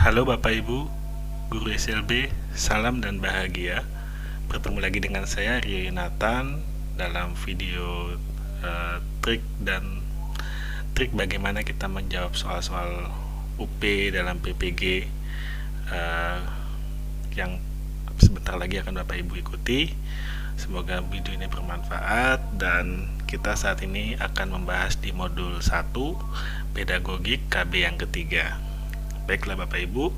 Halo Bapak Ibu, Guru SLB, salam dan bahagia. Bertemu lagi dengan saya Rio Yonatan dalam video trik bagaimana kita menjawab soal-soal UP dalam PPG yang sebentar lagi akan Bapak Ibu ikuti. Semoga video ini bermanfaat, dan kita saat ini akan membahas di modul 1 pedagogik KB yang ketiga. Baiklah Bapak Ibu,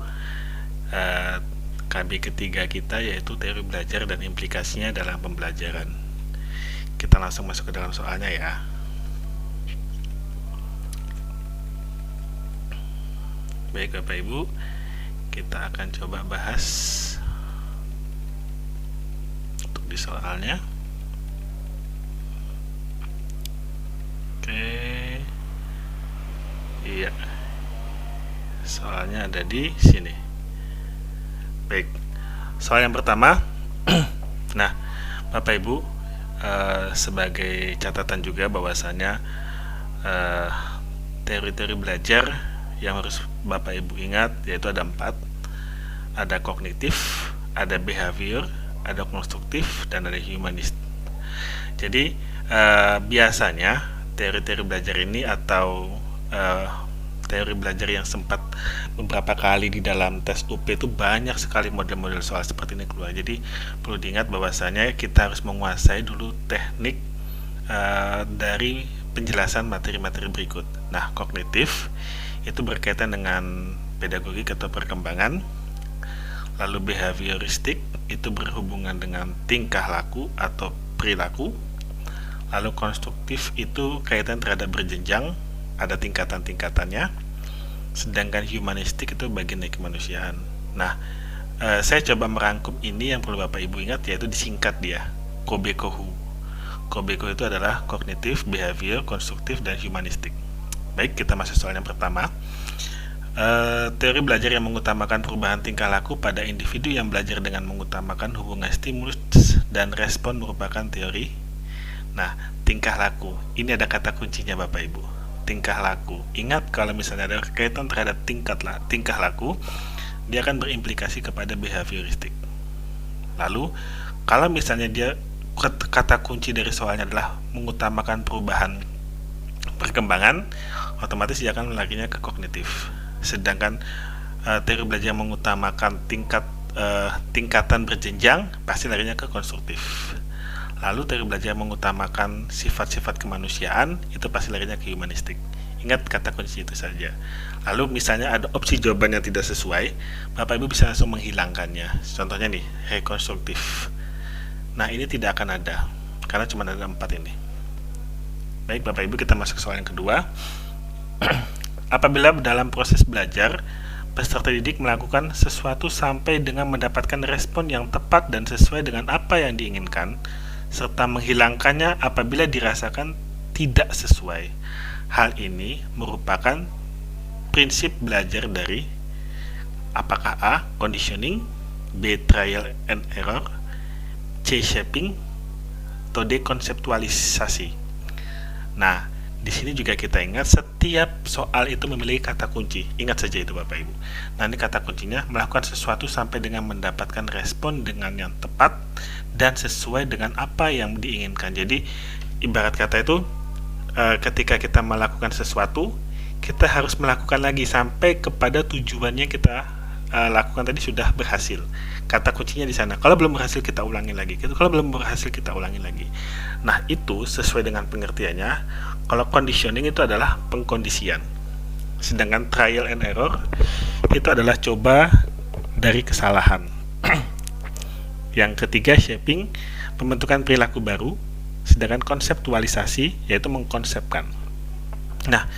KB ketiga kita yaitu teori belajar dan implikasinya dalam pembelajaran. Kita langsung masuk ke dalam soalnya ya. Baik Bapak Ibu, kita akan coba bahas untuk di soalnya. Oke, iya, soalnya ada di sini. Baik, soal yang pertama. Nah, Bapak Ibu, sebagai catatan juga bahwasanya teori-teori belajar yang harus Bapak Ibu ingat yaitu ada 4. Ada kognitif, ada behavior, ada konstruktif, dan ada humanist. Jadi biasanya teori-teori belajar ini atau teori belajar yang sempat beberapa kali di dalam tes UP itu banyak sekali model-model soal seperti ini keluar. Jadi perlu diingat bahwasanya kita harus menguasai dulu teknik dari penjelasan materi-materi berikut. Nah, kognitif itu berkaitan dengan pedagogik atau perkembangan. Lalu behavioristik itu berhubungan dengan tingkah laku atau perilaku. Lalu konstruktif itu kaitan terhadap berjenjang, ada tingkatan-tingkatannya. Sedangkan humanistik itu bagian dari kemanusiaan. Nah, saya coba merangkum ini yang perlu Bapak Ibu ingat, yaitu disingkat dia KOBEKOHU. KOBEKOHU itu adalah kognitif, behavior, konstruktif, dan humanistik. Baik, kita masuk soal yang pertama. Teori belajar yang mengutamakan perubahan tingkah laku pada individu yang belajar dengan mengutamakan hubungan stimulus dan respon merupakan teori. Nah, tingkah laku, ini ada kata kuncinya Bapak Ibu. Tingkah laku. Ingat, kalau misalnya ada kaitan terhadap tingkah laku, dia akan berimplikasi kepada behavioristik. Lalu, kalau misalnya dia kata kunci dari soalnya adalah mengutamakan perubahan perkembangan, otomatis dia akan larinya ke kognitif. Sedangkan teori belajar yang mengutamakan tingkatan berjenjang, pasti larinya ke konstruktif. Lalu teori belajar yang mengutamakan sifat-sifat kemanusiaan, itu pasti larinya ke humanistik. Ingat kata kunci itu saja. Lalu misalnya ada opsi jawaban yang tidak sesuai, Bapak Ibu bisa langsung menghilangkannya. Contohnya nih, rekonstruktif. Nah, ini tidak akan ada, karena cuma ada 4 ini. Baik Bapak Ibu, kita masuk ke soal yang kedua. Apabila dalam proses belajar, peserta didik melakukan sesuatu sampai dengan mendapatkan respon yang tepat dan sesuai dengan apa yang diinginkan, serta menghilangkannya apabila dirasakan tidak sesuai. Hal ini merupakan prinsip belajar dari apakah A. Conditioning, B. Trial and Error, C. Shaping, atau D. Konseptualisasi. Nah, di sini juga kita ingat setiap soal itu memiliki kata kunci. Ingat saja itu Bapak Ibu. Nah, ini kata kuncinya melakukan sesuatu sampai dengan mendapatkan respon dengan yang tepat dan sesuai dengan apa yang diinginkan. Jadi, ibarat kata itu ketika kita melakukan sesuatu, kita harus melakukan lagi sampai kepada tujuannya kita lakukan tadi sudah berhasil. Kata kuncinya di sana. Kalau belum berhasil kita ulangi lagi. Kalau belum berhasil kita ulangi lagi. Nah, itu sesuai dengan pengertiannya. Kalau conditioning itu adalah pengkondisian. Sedangkan trial and error itu adalah coba dari kesalahan. Yang ketiga, shaping, pembentukan perilaku baru. Sedangkan konseptualisasi yaitu mengkonsepkan. Nah,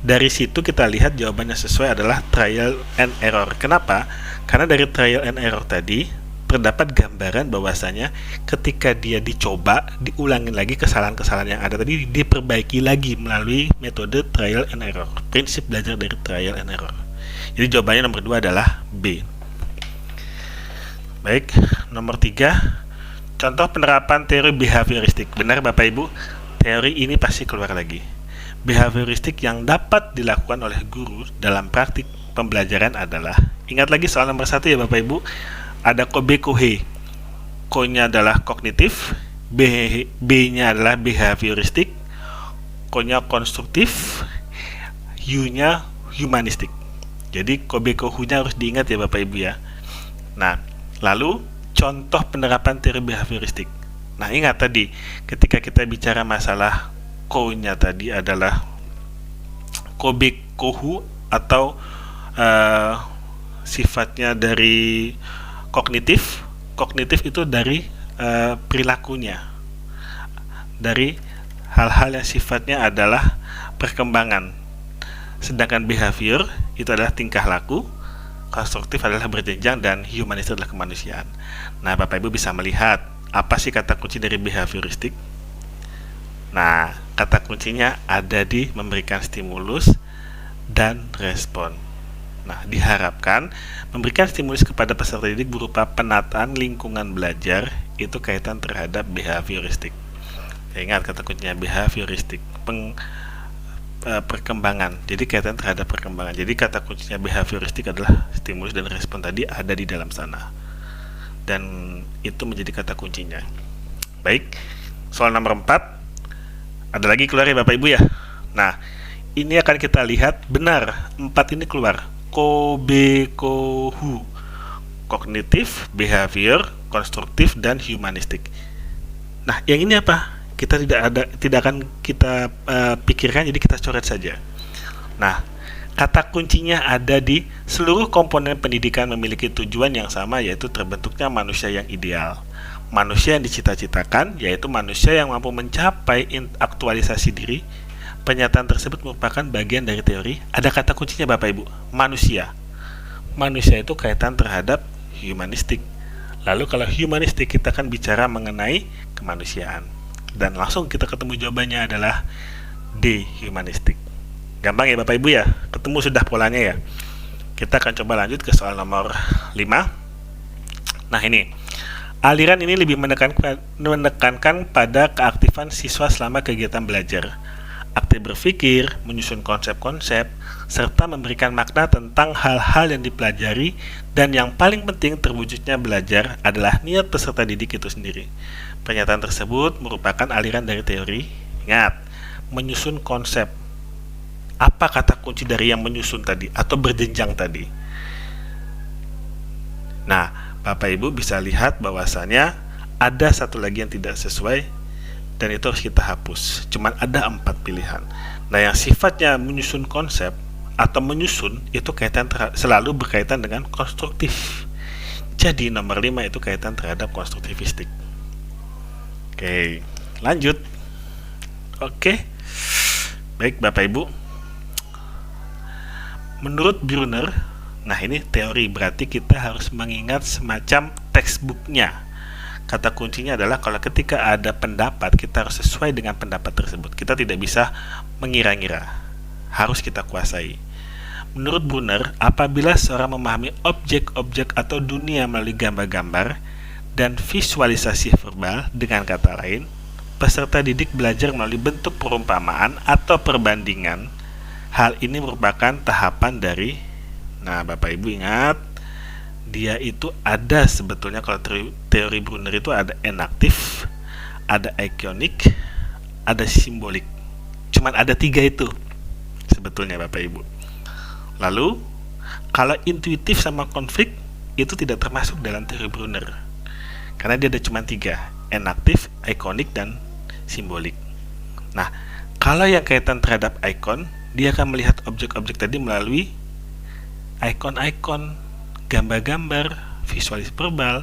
dari situ kita lihat jawabannya sesuai adalah trial and error. Kenapa? Karena dari trial and error tadi terdapat gambaran bahwasanya ketika dia dicoba, diulangi lagi kesalahan-kesalahan yang ada tadi, diperbaiki lagi melalui metode trial and error. Prinsip belajar dari trial and error. Jadi jawabannya nomor 2 adalah B. Baik, nomor 3, contoh penerapan teori behavioristik. Benar Bapak Ibu, teori ini pasti keluar lagi. Behavioristik yang dapat dilakukan oleh guru dalam praktik pembelajaran adalah, ingat lagi soal nomor 1 ya Bapak Ibu, ada kobe kohe. Ko-nya adalah kognitif, B-nya adalah behavioristik, Ko-nya konstruktif, U-nya humanistik. Jadi kobe kohu-nya harus diingat ya Bapak Ibu ya. Nah, lalu contoh penerapan teori behavioristik. Nah, ingat tadi ketika kita bicara masalah ko-nya tadi adalah kobe kohu atau sifatnya dari kognitif. Kognitif itu dari perilakunya, dari hal-hal yang sifatnya adalah perkembangan. Sedangkan behavior itu adalah tingkah laku, konstruktif adalah berjenjang, dan humanistik adalah kemanusiaan. Nah, Bapak Ibu bisa melihat apa sih kata kunci dari behavioristik? Nah, kata kuncinya ada di memberikan stimulus dan respon. Nah, diharapkan memberikan stimulus kepada peserta didik berupa penataan lingkungan belajar itu kaitan terhadap behavioristik. Ingat kata kuncinya behavioristik, perkembangan. Jadi kaitan terhadap perkembangan. Jadi kata kuncinya behavioristik adalah stimulus dan respon tadi ada di dalam sana. Dan itu menjadi kata kuncinya. Baik, soal nomor 4 ada lagi keluar ya Bapak Ibu ya. Nah, ini akan kita lihat benar 4 ini keluar. Kobe kohu, kognitif, behavior, konstruktif, dan humanistik. Nah, yang ini apa? Kita tidak akan kita pikirkan, jadi kita coret saja. Nah, kata kuncinya ada di seluruh komponen pendidikan memiliki tujuan yang sama, yaitu terbentuknya manusia yang ideal. Manusia yang dicita-citakan, yaitu manusia yang mampu mencapai aktualisasi diri. Pernyataan tersebut merupakan bagian dari teori. Ada kata kuncinya Bapak Ibu, manusia. Manusia itu kaitan terhadap humanistik. Lalu kalau humanistik kita akan bicara mengenai kemanusiaan. Dan langsung kita ketemu jawabannya adalah D, humanistik. Gampang ya Bapak Ibu ya, ketemu sudah polanya ya. Kita akan coba lanjut ke soal nomor 5. Nah, ini aliran ini lebih menekankan pada keaktifan siswa selama kegiatan belajar, aktif berpikir, menyusun konsep-konsep, serta memberikan makna tentang hal-hal yang dipelajari, dan yang paling penting terwujudnya belajar adalah niat peserta didik itu sendiri. Pernyataan tersebut merupakan aliran dari teori. Ingat, menyusun konsep. Apa kata kunci dari yang menyusun tadi atau berjenjang tadi? Nah, Bapak Ibu bisa lihat bahwasanya ada satu lagi yang tidak sesuai dan itu harus kita hapus. Cuman ada 4 pilihan. Nah, yang sifatnya menyusun konsep atau menyusun itu selalu berkaitan dengan konstruktif. Jadi nomor 5 itu kaitan terhadap konstruktivistik. Oke, lanjut. Oke. Baik Bapak Ibu. Menurut Brunner, nah ini teori, berarti kita harus mengingat semacam textbooknya. Kata kuncinya adalah kalau ketika ada pendapat, kita harus sesuai dengan pendapat tersebut. Kita tidak bisa mengira-ngira. Harus kita kuasai. Menurut Brunner, apabila seorang memahami objek-objek atau dunia melalui gambar-gambar dan visualisasi verbal, dengan kata lain, peserta didik belajar melalui bentuk perumpamaan atau perbandingan. Hal ini merupakan tahapan dari, nah Bapak Ibu ingat, dia itu ada sebetulnya kalau teori Brunner itu ada enaktif, ada ikonik, ada simbolik. Cuman ada 3 itu sebetulnya Bapak Ibu. Lalu kalau intuitif sama konflik itu tidak termasuk dalam teori Brunner, karena dia ada cuma 3, enaktif, ikonik, dan simbolik. Nah, kalau yang kaitan terhadap ikon, dia akan melihat objek-objek tadi melalui ikon-ikon, gambar-gambar, visualisasi verbal.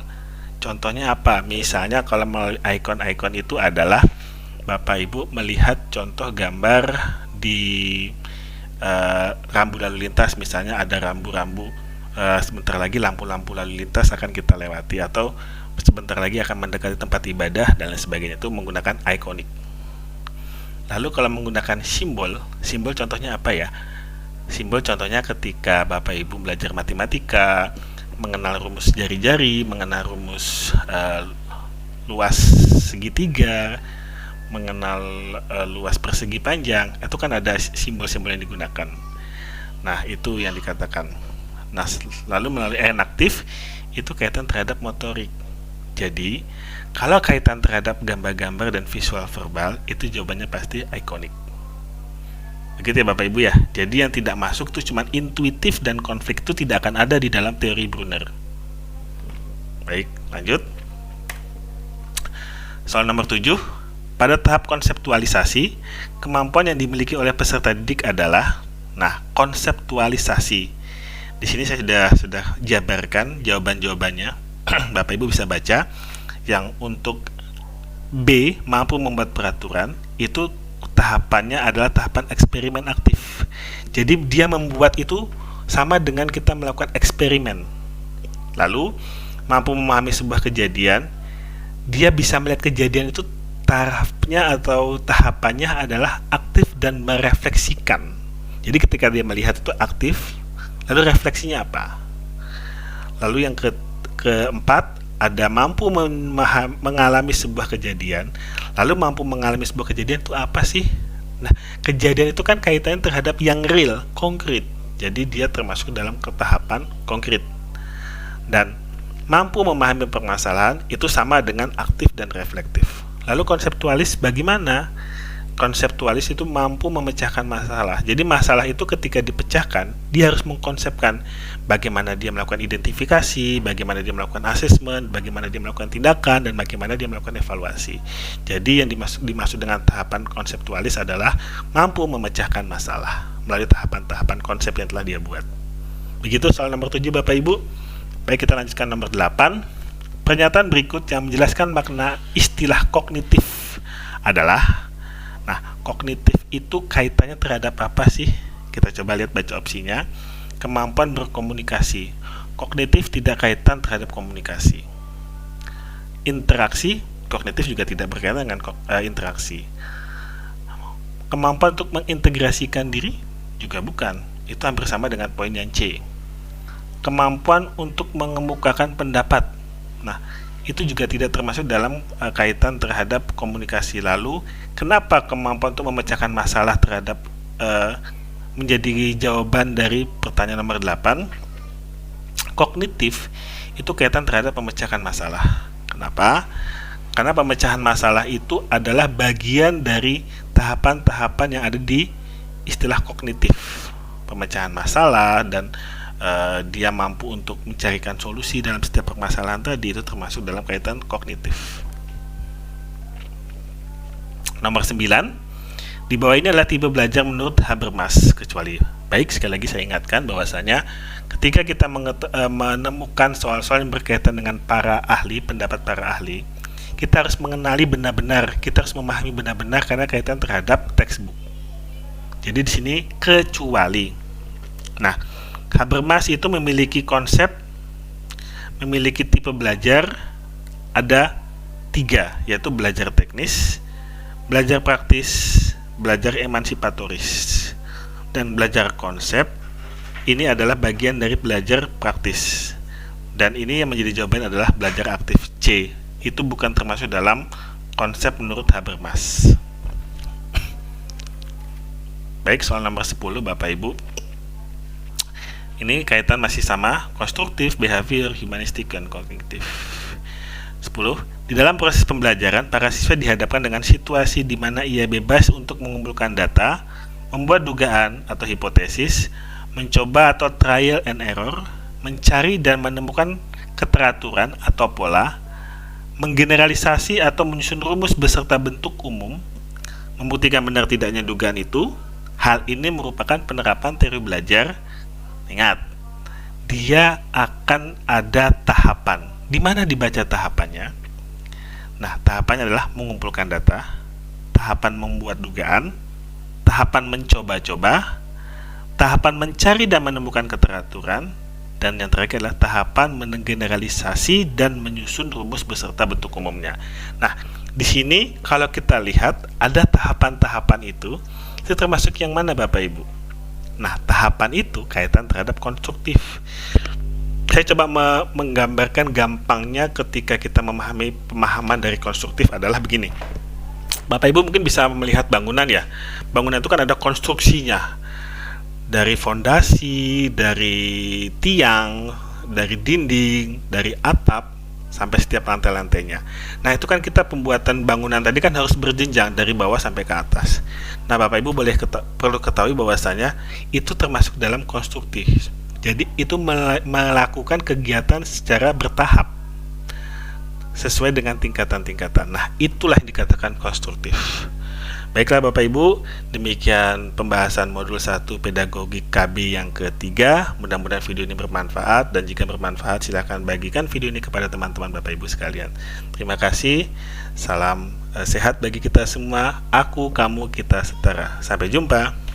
Contohnya apa? Misalnya kalau melalui ikon-ikon itu adalah Bapak Ibu melihat contoh gambar di rambu lalu lintas, misalnya ada rambu-rambu, sebentar lagi lampu-lampu lalu lintas akan kita lewati, atau sebentar lagi akan mendekati tempat ibadah dan lain sebagainya, itu menggunakan ikonik. Lalu kalau menggunakan simbol contohnya apa ya? Simbol contohnya ketika Bapak Ibu belajar matematika, mengenal rumus jari-jari, mengenal rumus luas segitiga, mengenal luas persegi panjang, itu kan ada simbol-simbol yang digunakan. Nah, itu yang dikatakan. Nah, lalu melalui enaktif itu kaitan terhadap motorik. Jadi, kalau kaitan terhadap gambar-gambar dan visual verbal, itu jawabannya pasti ikonik. Begitu ya Bapak Ibu ya. Jadi yang tidak masuk itu cuma intuitif dan konflik itu tidak akan ada di dalam teori Brunner. Baik, lanjut. Soal nomor 7. Pada tahap konseptualisasi, kemampuan yang dimiliki oleh peserta didik adalah, nah, konseptualisasi. Di sini saya sudah jabarkan jawaban-jawabannya. Bapak Ibu bisa baca. Yang untuk B, mampu membuat peraturan, itu tahapannya adalah tahapan eksperimen aktif. Jadi dia membuat itu sama dengan kita melakukan eksperimen. Lalu mampu memahami sebuah kejadian, dia bisa melihat kejadian itu tahapnya atau tahapannya adalah aktif dan merefleksikan. Jadi ketika dia melihat itu aktif, lalu refleksinya apa? Lalu yang keempat, ada mampu mengalami sebuah kejadian. Lalu mampu mengalami sebuah kejadian itu apa sih? Nah, kejadian itu kan kaitannya terhadap yang real, konkret. Jadi dia termasuk dalam tahapan konkret. Dan mampu memahami permasalahan itu sama dengan aktif dan reflektif. Lalu konseptualis bagaimana? Konseptualis itu mampu memecahkan masalah. Jadi masalah itu ketika dipecahkan, dia harus mengkonsepkan bagaimana dia melakukan identifikasi, bagaimana dia melakukan asesmen, bagaimana dia melakukan tindakan, dan bagaimana dia melakukan evaluasi. Jadi yang dimaksud dengan tahapan konseptualis adalah mampu memecahkan masalah melalui tahapan-tahapan konsep yang telah dia buat. Begitu soal nomor 7 Bapak Ibu. Baik, kita lanjutkan nomor 8. Pernyataan berikut yang menjelaskan makna istilah kognitif adalah, nah, kognitif itu kaitannya terhadap apa sih? Kita coba lihat baca opsinya. Kemampuan berkomunikasi. Kognitif tidak kaitan terhadap komunikasi. Interaksi, kognitif juga tidak berkaitan dengan interaksi. Kemampuan untuk mengintegrasikan diri juga bukan. Itu hampir sama dengan poin yang C. Kemampuan untuk mengemukakan pendapat. Nah, itu juga tidak termasuk dalam kaitan terhadap komunikasi. Lalu, kenapa kemampuan untuk memecahkan masalah terhadap menjadi jawaban dari pertanyaan nomor 8? Kognitif itu kaitan terhadap pemecahkan masalah. Kenapa? Karena pemecahan masalah itu adalah bagian dari tahapan-tahapan yang ada di istilah kognitif. Pemecahan masalah dan dia mampu untuk mencarikan solusi dalam setiap permasalahan tadi itu termasuk dalam kaitan kognitif. Nomor 9, di bawah ini adalah tipe belajar menurut Habermas. Kecuali, baik, sekali lagi saya ingatkan bahwasanya ketika kita menemukan soal-soal yang berkaitan dengan para ahli, pendapat para ahli, kita harus mengenali benar-benar, kita harus memahami benar-benar karena kaitan terhadap textbook. Jadi di sini kecuali. Nah, Habermas itu memiliki konsep, memiliki tipe belajar ada 3, yaitu belajar teknis, belajar praktis, belajar emansipatoris. Dan belajar konsep ini adalah bagian dari belajar praktis. Dan ini yang menjadi jawaban adalah belajar aktif C. Itu bukan termasuk dalam konsep menurut Habermas. Baik, soal nomor 10 Bapak Ibu. Ini kaitan masih sama, konstruktif, behavior, humanistik, dan kognitif. 10. Di dalam proses pembelajaran, para siswa dihadapkan dengan situasi di mana ia bebas untuk mengumpulkan data, membuat dugaan atau hipotesis, mencoba atau trial and error, mencari dan menemukan keteraturan atau pola, menggeneralisasi atau menyusun rumus beserta bentuk umum, membuktikan benar tidaknya dugaan itu. Hal ini merupakan penerapan teori belajar. Ingat, dia akan ada tahapan. Di mana dibaca tahapannya? Nah, tahapannya adalah mengumpulkan data, tahapan membuat dugaan, tahapan mencoba-coba, tahapan mencari dan menemukan keteraturan, dan yang terakhir adalah tahapan menggeneralisasi dan menyusun rumus beserta bentuk umumnya. Nah, di sini kalau kita lihat ada tahapan-tahapan itu termasuk yang mana Bapak Ibu? Nah, tahapan itu kaitan terhadap konstruktif. Saya coba menggambarkan gampangnya ketika kita memahami pemahaman dari konstruktif adalah begini. Bapak Ibu mungkin bisa melihat bangunan ya. Bangunan itu kan ada konstruksinya. dari fondasi, dari tiang, dari dinding, dari atap, sampai setiap lantai-lantainya. Nah, itu kan kita pembuatan bangunan tadi kan harus berjenjang dari bawah sampai ke atas. Nah, Bapak Ibu perlu ketahui bahwasanya itu termasuk dalam konstruktif. Jadi itu melakukan kegiatan secara bertahap sesuai dengan tingkatan-tingkatan. Nah, itulah yang dikatakan konstruktif. Baiklah Bapak Ibu, demikian pembahasan modul 1 pedagogi KB yang ketiga. Mudah-mudahan video ini bermanfaat, dan jika bermanfaat silahkan bagikan video ini kepada teman-teman Bapak Ibu sekalian. Terima kasih, salam sehat bagi kita semua. Aku, kamu, kita setara. Sampai jumpa.